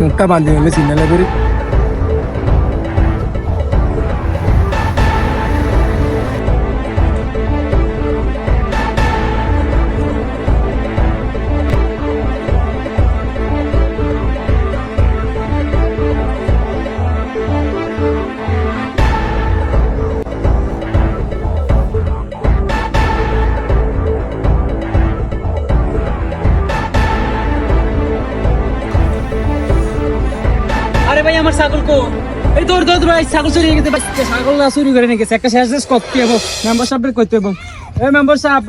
মুখটা বান্ধি হলে সিগনালে করি আরে ভাই আমার ছাগল কো এই দৌড় দৌড় ভাই ছাগল চুরি হয়ে গেছে ছাগল না চুরি করে নিয়ে গেছে একটা শেষ করতে হবে মেম্বার সাহেব করতে হবে এই মেম্বার সাহেব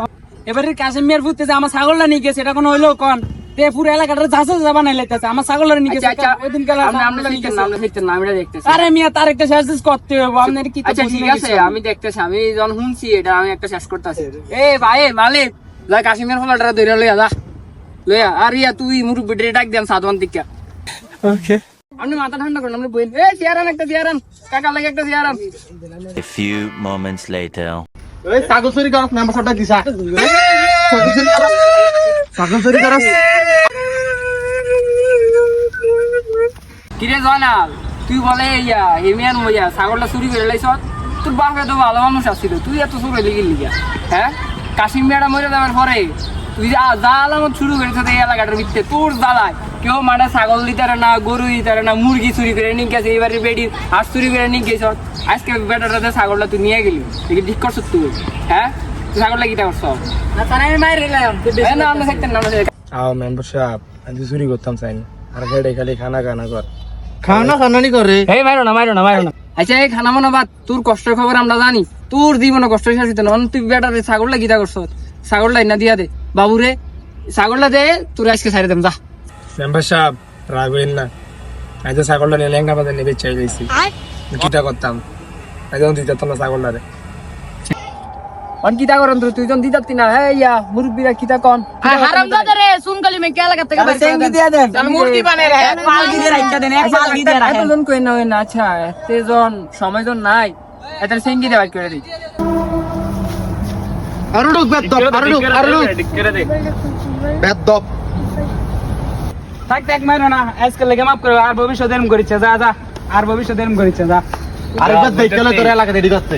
এবারে কাশিম মিয়ার ফুটতে যে আমার ছাগলটা নিয়ে গেছে এটা কোন হইলো কোন তে পুরো এলাকাটা ঝাঁসা যাবা নাই লাইতাছে আমার ছাগলটা নিয়ে গেছে ওইদিন কাল আমরা দেখতেছি নামটা দেখতেছি আরে মিয়া তার একটা শেষ করতে হবে আপনার কি আচ্ছা ঠিক আছে আমি দেখতেছি আমি যখন শুনছি এটা আমি একটা শেষ করতেছি এই ভাই মালিক লা কাশিম মিয়ার ফলাটা ধরে লইয়া যা লইয়া আর ইয়া তুই মুরুব বেডে ডাক দেন সাদওয়ান দিকা ওকে আপনি মাথা ঠান্ডা করুন আপনি বইন এই চেয়ারান একটা চেয়ারান কাকা লাগে একটা চেয়ারান A few moments later. এই ছাগল চুরি করছ মেম্বার সাহেবটা দিছা ছাগল চুরি করছ কিরে জয়নাল তুই বলে ইয়া হেমিয়ান মইয়া ছাগলটা চুরি করে লাইছ তোর বাপে তো ভালো মানুষ আসছিল তুই এত চুরি লেগে লিগা হ্যাঁ কাশিম মিয়াটা মরে যাওয়ার পরে তুই যা আলামত শুরু করেছ এই এলাকাটার ভিতরে তোর জ্বালায় কেউ মাঠে ছাগল দিতারে না গরু দিতারে না মুরগি চুরি করে নিয়ে গেছে এবারে বেডি হাঁস চুরি করে নিয়ে গেছ আজকে বেটাটাতে ছাগলটা তুই নিয়ে গেলি দেখি ঠিক করছ তুই হ্যাঁ তুই ছাগলটা কিটা করছ না তারা আমি মায়ের না আমরা থাকতেন না আও মেম্বার সাহেব আমি চুরি করতাম চাই না আর খেড়ে খালি খানা খানা কর খানানি করে এই মারো না আচ্ছা এই খানা মনে বাদ তোর কষ্টের খবর আমরা জানি তোর জীবনে কষ্ট শেষ হইতো না তুই বেটারে ছাগলটা কিটা করছ ছাগলটা না দিয়া দে বাবুরে ছাগলটা দে তোর আজকে ছাড়ে দেম যা মেম্বার সাহেব রাগ হইন না আজ ছাগলটা নিয়ে লেঙ্গা বাজার নিয়ে চাই যাইছি কিটা করতাম আজ দিতাম না ছাগলটারে অন কিতা করন তুই জন দিতাতি না হে ইয়া মুরব্বিরা কিতা কোন হারামজাদা রে সুনকালি মে কে লাগা থেকে সেঙ্গি দিয়া দেন মুরগি বানাই রে এক পালগি দিয়ে রাখা দেন এক পালগি দিয়ে রাখেন এতজন কই না হয় না আচ্ছা তেজন সময়জন নাই এটা সেঙ্গি দেওয়া করে দিই আরুডুক আরুডুক বেদব থাক মারো না আজকে লেগে মাফ করো আর ভবিষ্যতে এরম করিছে যা আর ভবিষ্যতে এরম করিছে যা আরেকবার দেখলে তোর এলাকা রেডি করতে